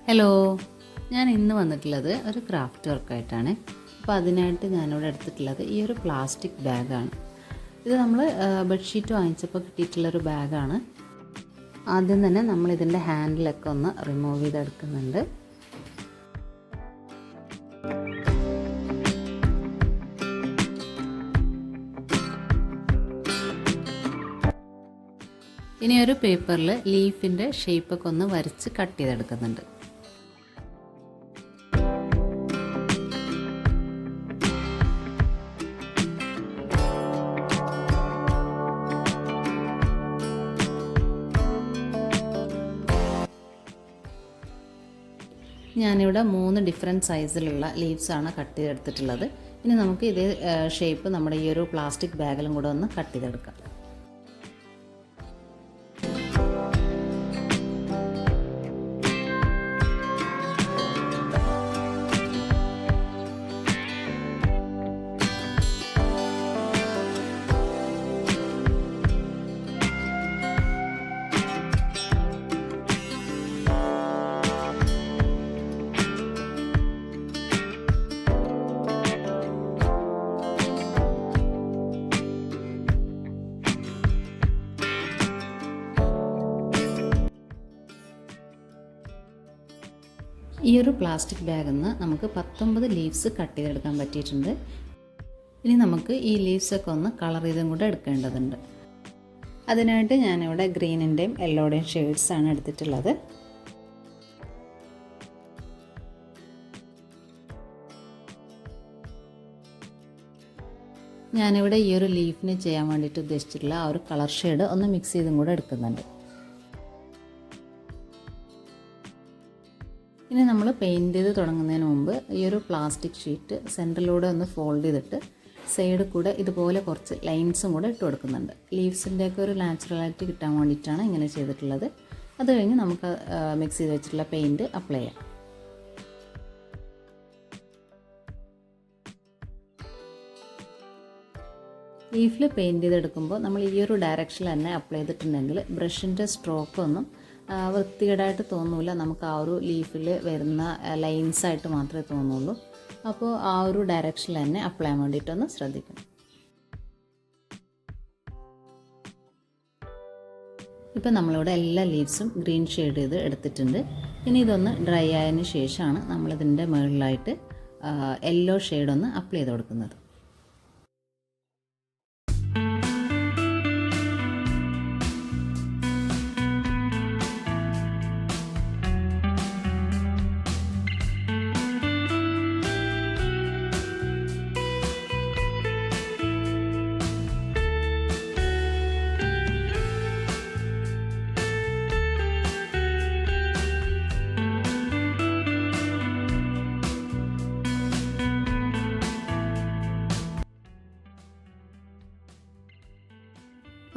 Hello, ഞാൻ ഇന്ന് വന്നിട്ടുള്ളത് ഒരു ക്രാഫ്റ്റ് വർക്കായിട്ടാണ്. അപ്പോൾ അതിനായിട്ട് ഞാനിവിടെ എടുത്തിട്ടുള്ളത് ഈ ഒരു പ്ലാസ്റ്റിക് ബാഗാണ്. ഇത് നമ്മൾ ബെഡ്ഷീറ്റ് വാങ്ങിച്ചപ്പോൾ കിട്ടിയിട്ടുള്ളൊരു ബാഗാണ്. ആദ്യം തന്നെ നമ്മളിതിൻ്റെ ഹാൻഡിലൊക്കെ ഒന്ന് റിമൂവ് ചെയ്തെടുക്കുന്നുണ്ട്. ഇനി ഒരു പേപ്പറിൽ ലീഫിൻ്റെ ഷേപ്പൊക്കെ ഒന്ന് വരച്ച് കട്ട് ചെയ്തെടുക്കുന്നുണ്ട്. ഞാനിവിടെ 3 ഡിഫറെൻറ്റ് സൈസിലുള്ള ലീവ്സാണ് കട്ട് ചെയ്തെടുത്തിട്ടുള്ളത്. ഇനി നമുക്ക് ഇതേ ഷേപ്പ് നമ്മുടെ ഈ ഒരു പ്ലാസ്റ്റിക് ബാഗിലും കൂടെ ഒന്ന് കട്ട് ചെയ്തെടുക്കാം. ഈ ഒരു പ്ലാസ്റ്റിക് ബാഗിൽ നിന്ന് നമുക്ക് 19 ലീവ്സ് കട്ട് ചെയ്തെടുക്കാൻ പറ്റിയിട്ടുണ്ട്. ഇനി നമുക്ക് ഈ ലീവ്സൊക്കെ ഒന്ന് കളർ ചെയ്തും കൂടെ എടുക്കേണ്ടതുണ്ട്. അതിനായിട്ട് ഞാനിവിടെ ഗ്രീനിൻ്റെയും യെല്ലോയുടെയും ഷെയ്ഡ്സാണ് എടുത്തിട്ടുള്ളത്. ഞാനിവിടെ ഈ ഒരു ലീഫിന് ചെയ്യാൻ വേണ്ടിയിട്ട് ഉദ്ദേശിച്ചിട്ടുള്ള ആ ഒരു കളർ ഷെയ്ഡ് ഒന്ന് മിക്സ് ചെയ്തും കൂടെ എടുക്കുന്നുണ്ട്. ഇനി നമ്മൾ പെയിൻറ്റ് ചെയ്ത് തുടങ്ങുന്നതിന് മുമ്പ് ഈ ഒരു പ്ലാസ്റ്റിക് ഷീറ്റ് സെൻറ്ററിലൂടെ ഒന്ന് ഫോൾഡ് ചെയ്തിട്ട് സൈഡിൽ കൂടെ ഇതുപോലെ കുറച്ച് ലൈൻസും കൂടെ ഇട്ട് കൊടുക്കുന്നുണ്ട്. ലീവ്സിൻ്റെയൊക്കെ ഒരു നാച്ചുറാലിറ്റി കിട്ടാൻ വേണ്ടിയിട്ടാണ് ഇങ്ങനെ ചെയ്തിട്ടുള്ളത്. അത് കഴിഞ്ഞ് നമുക്ക് മിക്സ് ചെയ്ത് വെച്ചിട്ടുള്ള പെയിൻറ്റ് അപ്ലൈ ചെയ്യാം. ലീഫിൽ പെയിൻറ്റ് ചെയ്തെടുക്കുമ്പോൾ നമ്മൾ ഈ ഒരു ഡയറക്ഷനിൽ തന്നെ അപ്ലൈ ചെയ്തിട്ടുണ്ടെങ്കിൽ ബ്രഷിൻ്റെ സ്ട്രോക്കൊന്നും വൃത്തികേടായിട്ട് തോന്നില്ല. നമുക്ക് ആ ഒരു ലീഫിൽ വരുന്ന ലൈൻസായിട്ട് മാത്രമേ തോന്നുള്ളൂ. അപ്പോൾ ആ ഒരു ഡയറക്ഷനിൽ തന്നെ അപ്ലൈ ചെയ്യാൻ വേണ്ടിയിട്ടൊന്ന് ശ്രദ്ധിക്കണം. ഇപ്പം നമ്മളിവിടെ എല്ലാ ലീവ്സും ഗ്രീൻ ഷെയ്ഡ് ചെയ്ത് എടുത്തിട്ടുണ്ട്. ഇനി ഇതൊന്ന് ഡ്രൈ ആയതിന് ശേഷമാണ് നമ്മളിതിൻ്റെ മുകളിലായിട്ട് യെല്ലോ ഷെയ്ഡൊന്ന് അപ്ലൈ ചെയ്ത് കൊടുക്കുന്നത്.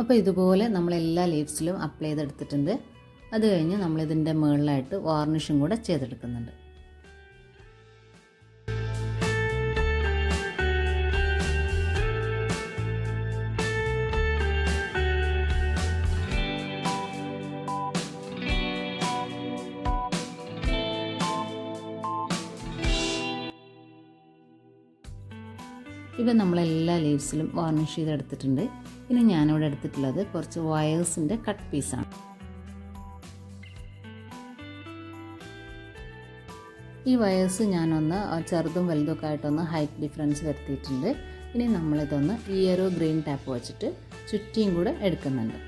അപ്പോൾ ഇതുപോലെ നമ്മൾ എല്ലാ ലീവ്സിലും അപ്ലൈ ചെയ്തെടുത്തിട്ടുണ്ട്. അത് കഴിഞ്ഞ് നമ്മളിതിൻ്റെ മുകളിലായിട്ട് വാർണിഷും കൂടെ ചെയ്തെടുക്കുന്നുണ്ട്. ഇപ്പം നമ്മളെല്ലാ ലീവ്സിലും വാർണിഷ് ചെയ്തെടുത്തിട്ടുണ്ട്. ഇനി ഞാനിവിടെ എടുത്തിട്ടുള്ളത് കുറച്ച് വയേഴ്സിൻ്റെ കട്ട് പീസാണ്. ഈ വയേഴ്സ് ഞാനൊന്ന് ചെറുതും വലുതൊക്കെ ആയിട്ടൊന്ന് ഹൈറ്റ് ഡിഫറൻസ് വരുത്തിയിട്ടുണ്ട്. ഇനി നമ്മളിതൊന്ന് ഈ ഒരു ഗ്രീൻ ടാപ്പ് വെച്ചിട്ട് ചുറ്റിയും കൂടെ എടുക്കുന്നുണ്ട്.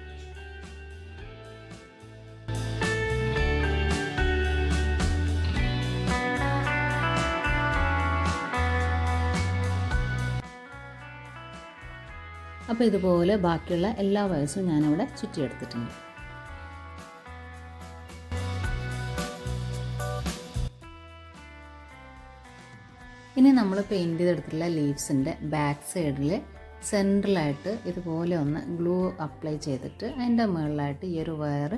അപ്പോൾ ഇതുപോലെ ബാക്കിയുള്ള എല്ലാ വയസ്സും ഞാനിവിടെ ചുറ്റിയെടുത്തിട്ടുണ്ട്. ഇനി നമ്മൾ പെയിൻറ്റ് ചെയ്തെടുത്തിട്ടുള്ള ലീവ്സിൻ്റെ ബാക്ക് സൈഡിൽ സെൻട്രലായിട്ട് ഇതുപോലെ ഒന്ന് ഗ്ലൂ അപ്ലൈ ചെയ്തിട്ട് അതിൻ്റെ മുകളിലായിട്ട് ഈ ഒരു വയർ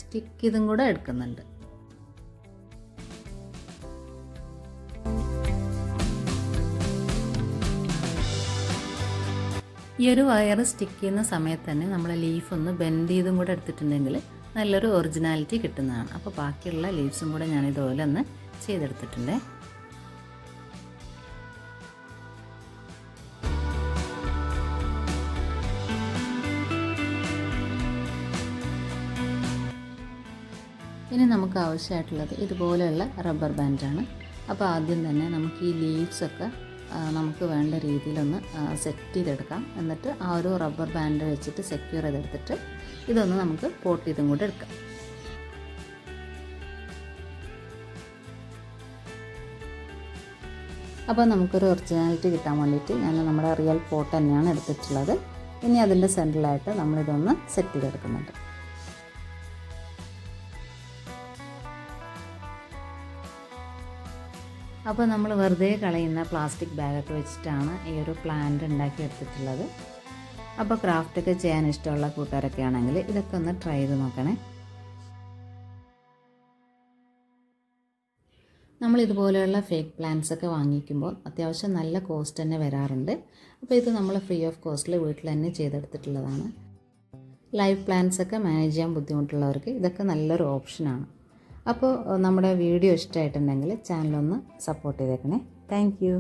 സ്റ്റിക്ക് ചെയ്തും കൂടെ എടുക്കുന്നുണ്ട്. ഈ ഒരു വയർ സ്റ്റിക്ക് ചെയ്യുന്ന സമയത്ത് തന്നെ നമ്മൾ ലീഫ് ഒന്ന് ബെൻഡ് ചെയ്തും കൂടെ എടുത്തിട്ടുണ്ടെങ്കിൽ നല്ലൊരു ഒറിജിനാലിറ്റി കിട്ടുന്നതാണ്. അപ്പോൾ ബാക്കിയുള്ള ലീവ്സും കൂടെ ഞാൻ ഇതുപോലെ ഒന്ന് ചെയ്തെടുത്തിട്ടുണ്ട്. ഇനി നമുക്ക് ആവശ്യമായിട്ടുള്ളത് ഇതുപോലെയുള്ള റബ്ബർ ബാൻഡാണ്. അപ്പോൾ ആദ്യം തന്നെ നമുക്ക് ഈ ലീവ്സൊക്കെ നമുക്ക് വേണ്ട രീതിയിലൊന്ന് സെറ്റ് ചെയ്തെടുക്കാം. എന്നിട്ട് ആ ഒരു റബ്ബർ ബാൻഡ് വെച്ചിട്ട് സെക്യൂർ ചെയ്തെടുത്തിട്ട് ഇതൊന്ന് നമുക്ക് പോട്ട് ചെയ്തും കൂടെ എടുക്കാം. അപ്പോൾ നമുക്കൊരു ഒറിജിനാലിറ്റി കിട്ടാൻ വേണ്ടിയിട്ട് ഞാൻ നമ്മുടെ റിയൽ പോട്ട് തന്നെയാണ് എടുത്തിട്ടുള്ളത്. ഇനി അതിൻ്റെ സെൻറ്ററിലായിട്ട് നമ്മളിതൊന്ന് സെറ്റ് ചെയ്തെടുക്കുന്നുണ്ട്. അപ്പോൾ നമ്മൾ വെറുതെ കളയുന്ന പ്ലാസ്റ്റിക് ബാഗൊക്കെ വെച്ചിട്ടാണ് ഈ ഒരു പ്ലാന്റ് ഉണ്ടാക്കി എടുത്തിട്ടുള്ളത്. അപ്പോൾ ക്രാഫ്റ്റൊക്കെ ചെയ്യാൻ ഇഷ്ടമുള്ള കൂട്ടുകാരൊക്കെ ആണെങ്കിൽ ഇതൊക്കെ ഒന്ന് ട്രൈ ചെയ്ത് നോക്കണേ. നമ്മൾ ഇതുപോലെയുള്ള ഫേക്ക് പ്ലാന്റ്സ് ഒക്കെ വാങ്ങിക്കുമ്പോൾ അത്യാവശ്യം നല്ല കോസ്റ്റ് തന്നെ വരാറുണ്ട്. അപ്പോൾ ഇത് നമ്മൾ ഫ്രീ ഓഫ് കോസ്റ്റിൽ വീട്ടിൽ തന്നെ ചെയ്തെടുത്തിട്ടുള്ളതാണ്. ലൈവ് പ്ലാന്റ്സ് ഒക്കെ മാനേജ് ചെയ്യാൻ ബുദ്ധിമുട്ടുള്ളവർക്ക് ഇതൊക്കെ നല്ലൊരു ഓപ്ഷനാണ്. അപ്പോൾ നമ്മുടെ വീഡിയോ ഇഷ്ടമായിട്ടുണ്ടെങ്കിൽ ചാനലൊന്ന് സപ്പോർട്ട് ചെയ്തേക്കണേ. Thank you.